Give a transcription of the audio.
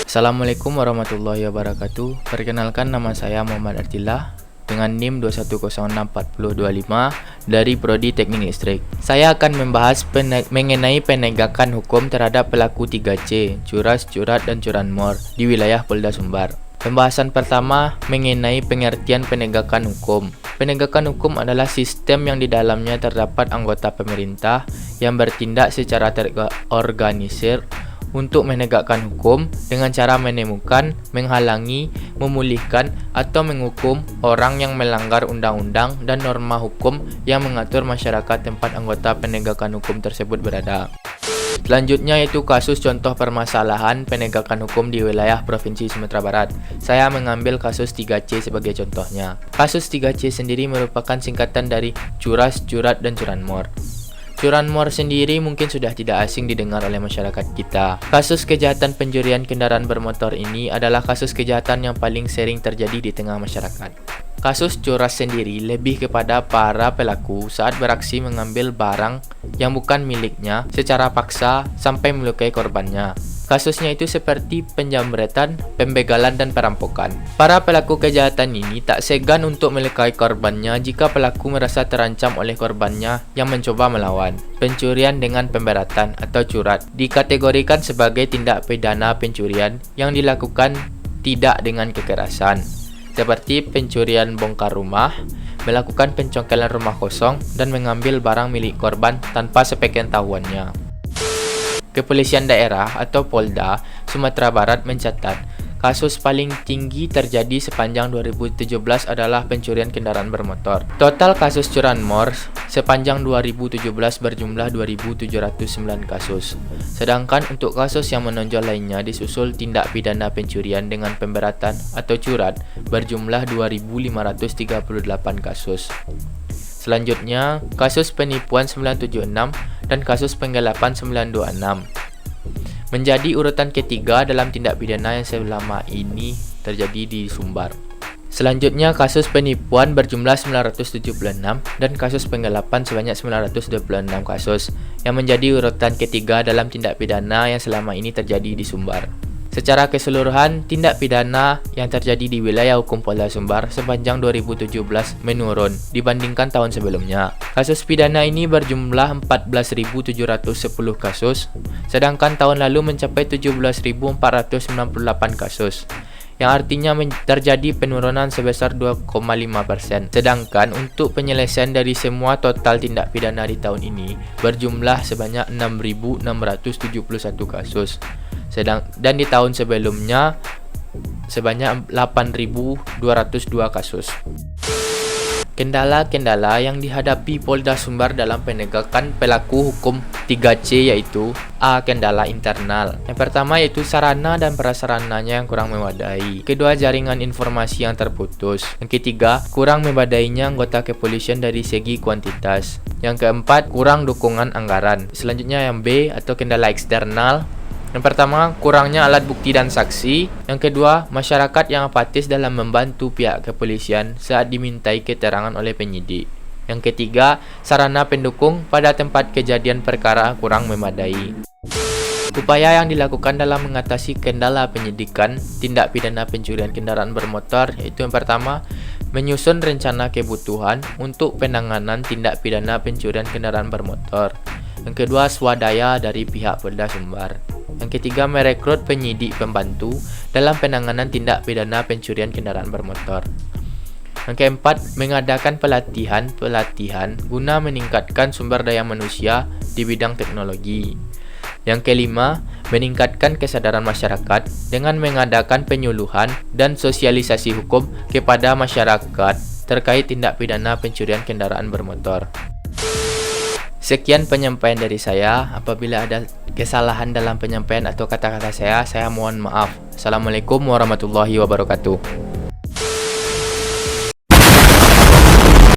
Assalamualaikum warahmatullahi wabarakatuh. Perkenalkan, nama saya Muhammad Artillah dengan NIM 2106425 dari Prodi Teknik Listrik. Saya akan membahas mengenai penegakan hukum terhadap pelaku 3C, curas, curat, dan curanmor di wilayah Polda Sumbar. Pembahasan pertama mengenai pengertian penegakan hukum. Penegakan hukum adalah sistem yang di dalamnya terdapat anggota pemerintah yang bertindak secara terorganisir untuk menegakkan hukum dengan cara menemukan, menghalangi, memulihkan, atau menghukum orang yang melanggar undang-undang dan norma hukum yang mengatur masyarakat tempat anggota penegakan hukum tersebut berada. Selanjutnya yaitu kasus contoh permasalahan penegakan hukum di wilayah Provinsi Sumatera Barat. Saya mengambil kasus 3C sebagai contohnya. Kasus 3C sendiri merupakan singkatan dari curas, curat, dan curanmor. Curanmor sendiri mungkin sudah tidak asing didengar oleh masyarakat kita. Kasus kejahatan pencurian kendaraan bermotor ini adalah kasus kejahatan yang paling sering terjadi di tengah masyarakat. Kasus curas sendiri lebih kepada para pelaku saat beraksi mengambil barang yang bukan miliknya secara paksa sampai melukai korbannya. Kasusnya itu seperti penjamretan, pembegalan, dan perampokan. Para pelaku kejahatan ini tak segan untuk melukai korbannya jika pelaku merasa terancam oleh korbannya yang mencoba melawan. Pencurian dengan pemberatan atau curat dikategorikan sebagai tindak pidana pencurian yang dilakukan tidak dengan kekerasan, seperti pencurian bongkar rumah, melakukan pencongkelan rumah kosong, dan mengambil barang milik korban tanpa sepengetahuannya. Kepolisian Daerah atau Polda Sumatera Barat mencatat kasus paling tinggi terjadi sepanjang 2017 adalah pencurian kendaraan bermotor. Total kasus curanmor sepanjang 2017 berjumlah 2.709 kasus. Sedangkan untuk kasus yang menonjol lainnya disusul tindak pidana pencurian dengan pemberatan atau curat berjumlah 2.538 kasus. Selanjutnya, kasus penipuan 976 dan kasus penggelapan 926 menjadi urutan ketiga dalam tindak pidana yang selama ini terjadi di Sumbar. Selanjutnya, kasus penipuan berjumlah 976 dan kasus penggelapan sebanyak 926 kasus yang menjadi urutan ketiga dalam tindak pidana yang selama ini terjadi di Sumbar. Secara keseluruhan, tindak pidana yang terjadi di wilayah hukum Polda Sumbar sepanjang 2017 menurun dibandingkan tahun sebelumnya. Kasus pidana ini berjumlah 14.710 kasus, sedangkan tahun lalu mencapai 17.498 kasus, yang artinya terjadi penurunan sebesar 2,5%. Sedangkan untuk penyelesaian dari semua total tindak pidana di tahun ini berjumlah sebanyak 6.671 kasus. Dan di tahun sebelumnya sebanyak 8.202 kasus. Kendala-kendala yang dihadapi Polda Sumbar dalam penegakan pelaku hukum 3C yaitu A. Kendala internal. Yang pertama yaitu sarana dan prasarananya yang kurang memadai. Kedua, jaringan informasi yang terputus. Yang ketiga, kurang memadainya anggota kepolisian dari segi kuantitas. Yang keempat, kurang dukungan anggaran. Selanjutnya yang B atau kendala eksternal. Yang pertama, kurangnya alat bukti dan saksi. Yang kedua, masyarakat yang apatis dalam membantu pihak kepolisian saat dimintai keterangan oleh penyidik. Yang ketiga, sarana pendukung pada tempat kejadian perkara kurang memadai. Upaya yang dilakukan dalam mengatasi kendala penyidikan tindak pidana pencurian kendaraan bermotor yaitu yang pertama, menyusun rencana kebutuhan untuk penanganan tindak pidana pencurian kendaraan bermotor. Yang kedua, swadaya dari pihak Polda Sumbar. Yang ketiga, merekrut penyidik pembantu dalam penanganan tindak pidana pencurian kendaraan bermotor. Yang keempat, mengadakan pelatihan guna meningkatkan sumber daya manusia di bidang teknologi. Yang kelima, meningkatkan kesadaran masyarakat dengan mengadakan penyuluhan dan sosialisasi hukum kepada masyarakat terkait tindak pidana pencurian kendaraan bermotor. Sekian penyampaian dari saya. Apabila ada kesalahan dalam penyampaian atau kata-kata saya mohon maaf. Assalamualaikum warahmatullahi wabarakatuh.